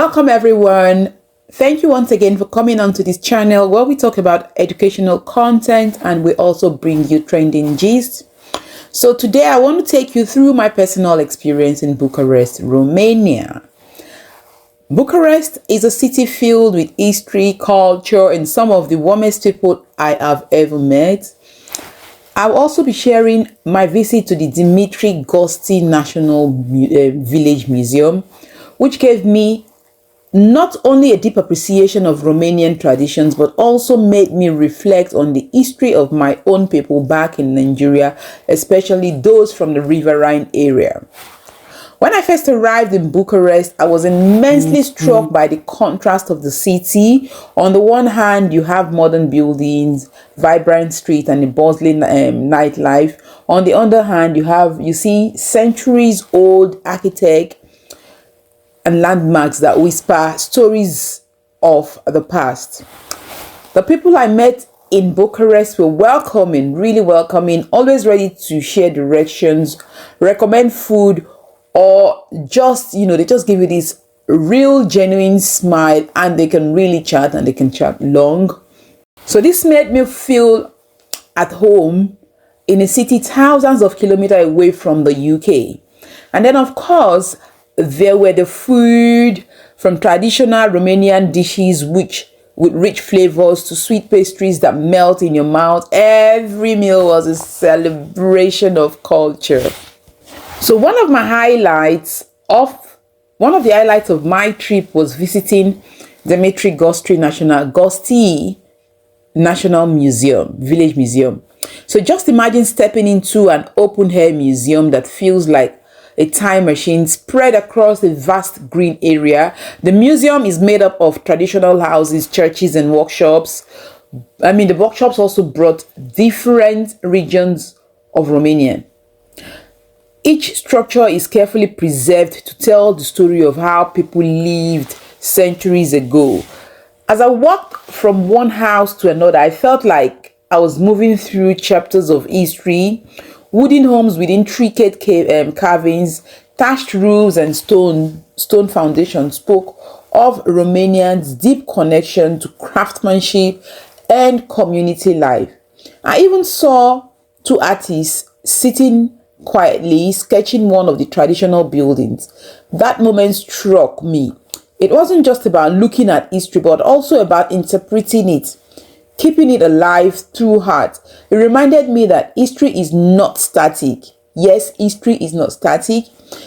Welcome everyone. Thank you once again for coming onto this channel where we talk about educational content and we also bring you trending gist. So today I want to take you through my personal experience in Bucharest, Romania. Bucharest is a city filled with history, culture, and some of the warmest people I have ever met. I'll also be sharing my visit to the Dimitrie Gusti National Village Museum, which gave me not only a deep appreciation of Romanian traditions, but also made me reflect on the history of my own people back in Nigeria, especially those from the riverine area. When I first arrived in Bucharest, I was immensely struck by the contrast of the city. On the one hand, you have modern buildings, vibrant streets, and a bustling nightlife. On the other hand, you see centuries-old architecture and landmarks that whisper stories of the past. The people I met in Bucharest were welcoming, really welcoming, always ready to share directions, recommend food, or just, they just give you this real genuine smile, and they can really chat and they can chat long. So this made me feel at home in a city thousands of kilometers away from the UK. And then of course, there were the food, from traditional Romanian dishes with rich flavors to sweet pastries that melt in your mouth. Every meal was a celebration of culture. So one of the highlights of my trip was visiting Dimitrie Gusti National Museum, Village Museum. So just imagine stepping into an open-air museum that feels like a time machine spread across a vast green area. The museum is made up of traditional houses, churches, and workshops. The workshops also brought different regions of Romania. Each structure is carefully preserved to tell the story of how people lived centuries ago. As I walked from one house to another, I felt like I was moving through chapters of history. Wooden homes with intricate carvings, thatched roofs, and stone foundations spoke of Romanians' deep connection to craftsmanship and community life. I even saw two artists sitting quietly sketching one of the traditional buildings. That moment struck me. It wasn't just about looking at history, but also about interpreting it, keeping it alive through art. It reminded me that history is not static. Yes, history is not static.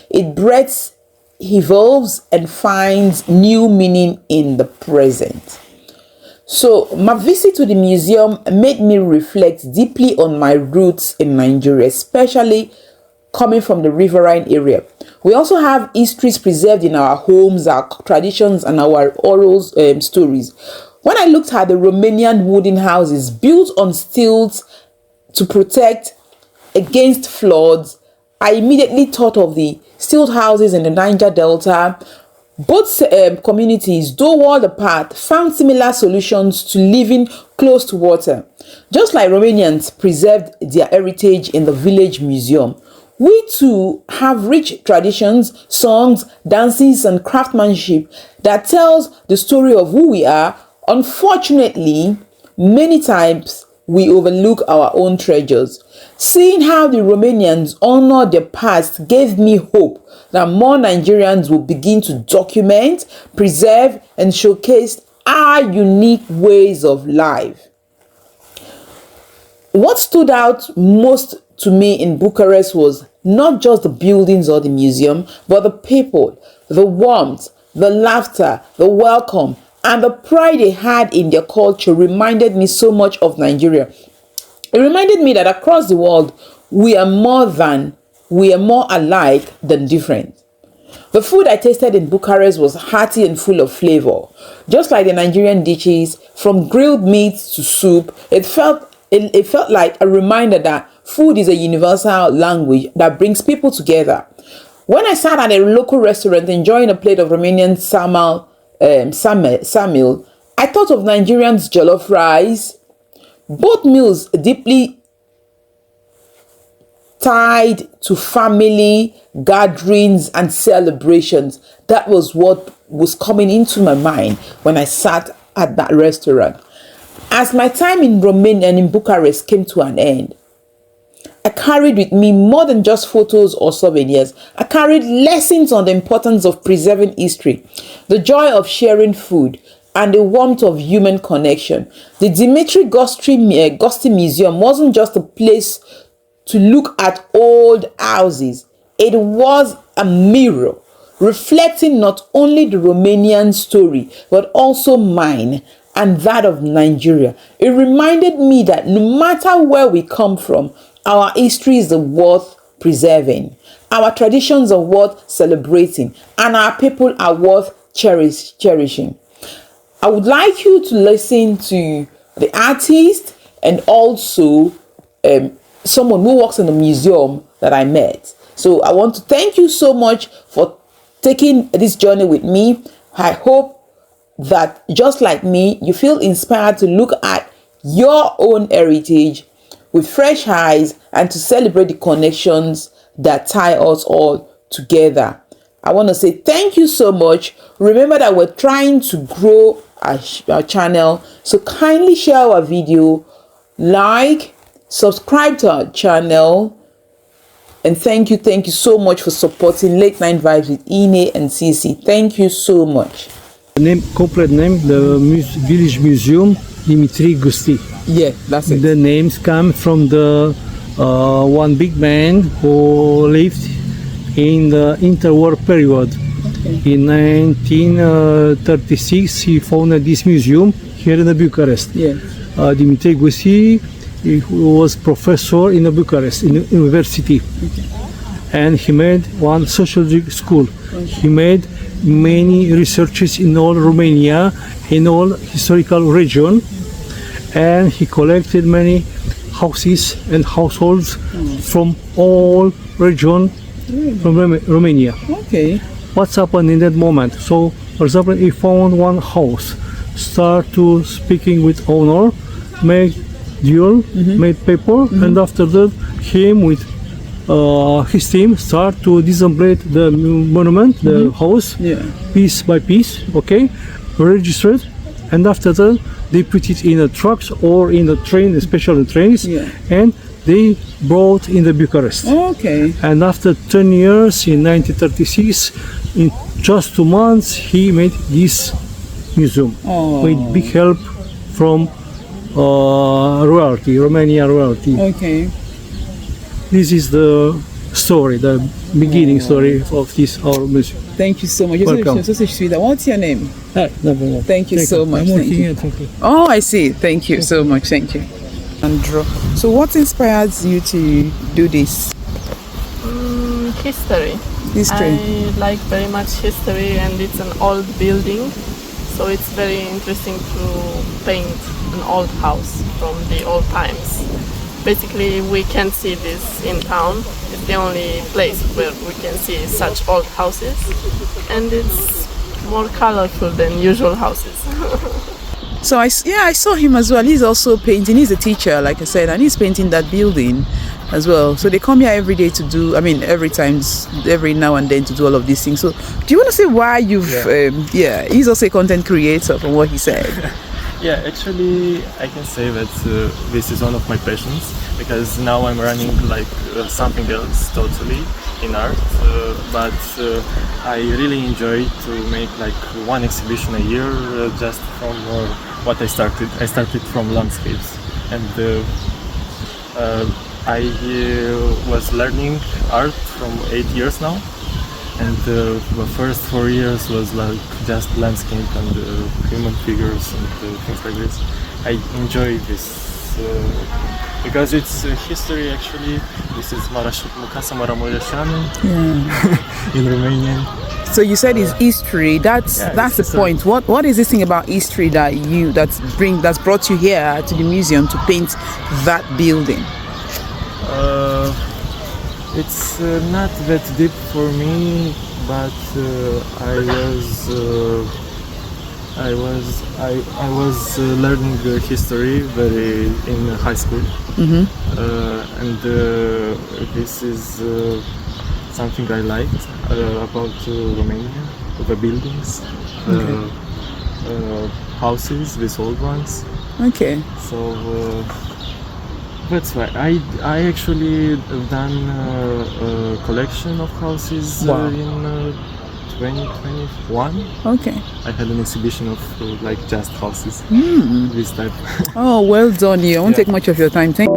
It breathes, evolves, and finds new meaning in the present. So my visit to the museum made me reflect deeply on my roots in Nigeria, especially coming from the riverine area. We also have histories preserved in our homes, our traditions, and our oral stories. When I looked at the Romanian wooden houses built on stilts to protect against floods, I immediately thought of the stilt houses in the Niger Delta. Both communities, though worlds apart, found similar solutions to living close to water. Just like Romanians preserved their heritage in the village museum, we too have rich traditions, songs, dances, and craftsmanship that tells the story of who we are. Unfortunately, many times we overlook our own treasures. Seeing how the Romanians honor their past gave me hope that more Nigerians will begin to document, preserve, and showcase our unique ways of life. What stood out most to me in Bucharest was not just the buildings or the museum, but the people, the warmth, the laughter, the welcome, and the pride they had in their culture reminded me so much of Nigeria. It reminded me that across the world, we are more alike than different. The food I tasted in Bucharest was hearty and full of flavor. Just like the Nigerian dishes, from grilled meat to soup, it felt like a reminder that food is a universal language that brings people together. When I sat at a local restaurant enjoying a plate of Romanian samil, I thought of Nigerians' jollof rice. Both meals deeply tied to family gatherings and celebrations. That was what was coming into my mind when I sat at that restaurant. As my time in Romania and in Bucharest came to an end, I carried with me more than just photos or souvenirs. I carried lessons on the importance of preserving history, the joy of sharing food, and the warmth of human connection. The Dimitrie Gusti Museum wasn't just a place to look at old houses. It was a mirror reflecting not only the Romanian story, but also mine and that of Nigeria. It reminded me that no matter where we come from, our history is worth preserving, our traditions are worth celebrating, and our people are worth cherishing. I would like you to listen to the artist and also someone who works in the museum that I met. So I want to thank you so much for taking this journey with me. I hope that just like me, you feel inspired to look at your own heritage with fresh eyes and to celebrate the connections that tie us all together. I want to say thank you so much. Remember that we're trying to grow our channel, so kindly share our video, like, subscribe to our channel, and thank you so much for supporting Late Night Vibes with Ine and Cici. Thank you so much. The complete name, the village museum, Dimitrie Gusti. Yeah, that's it. The names come from the one big man who lived in the interwar period. Okay. In 1936, he founded this museum here in Bucharest. Yeah. Dimitrie Gusti, he was professor in Bucharest, in the university. Okay. And he made one sociology school. Okay. He made many researches in all Romania, in all historical region, and he collected many houses and households from all region from Romania. Okay. What's happened in that moment? So, for example, he found one house, start to speaking with owner, make deal, made paper, and after that, him with his team start to disassemble the monument, the house, piece by piece, okay, registered, and after that they put it in the trucks or in the train, especially trains, and they brought in the Bucharest. Okay. And after 10 years, in 1936, in just 2 months, he made this museum with big help from royalty, Romania royalty. Okay. This is the story, the beginning story of this our museum. Thank you so much. Welcome. You're such a sweet. What's your name? No. Thank you so much. I'm working here. Thank you. Oh, I see. Thank you so much. Thank you. Andrew. So what inspires you to do this? History. History. I like very much history, and it's an old building, so it's very interesting to paint an old house from the old times. Basically, we can't see this in town. It's the only place where we can see such old houses, and it's more colorful than usual houses. So I saw him as well. He's also painting. He's a teacher, like I said, and he's painting that building as well. So they come here every day to do, every now and then to do all of these things. So do you want to say why you've, he's also a content creator from what he said. Yeah, actually I can say that this is one of my passions, because now I'm running like something else totally in art, but I really enjoy to make like one exhibition a year, just from what I started. I started from landscapes, and I was learning art from 8 years now, and the first 4 years was like just landscape and human figures and things like this. I enjoy this because it's history actually. This is Casa Maramureșanu in Romanian. So you said it's history. That's the point. What is this thing about history that's brought you here to the museum to paint that building? It's not that deep for me, but I was learning history in high school, and this is something I liked about Romania. the buildings, houses, these old ones. Okay. So that's why I actually have done a collection of houses Wow. in 2021. Okay. I had an exhibition of like just houses, this type. Oh, well done. You. I won't Yeah. take much of your time. Thank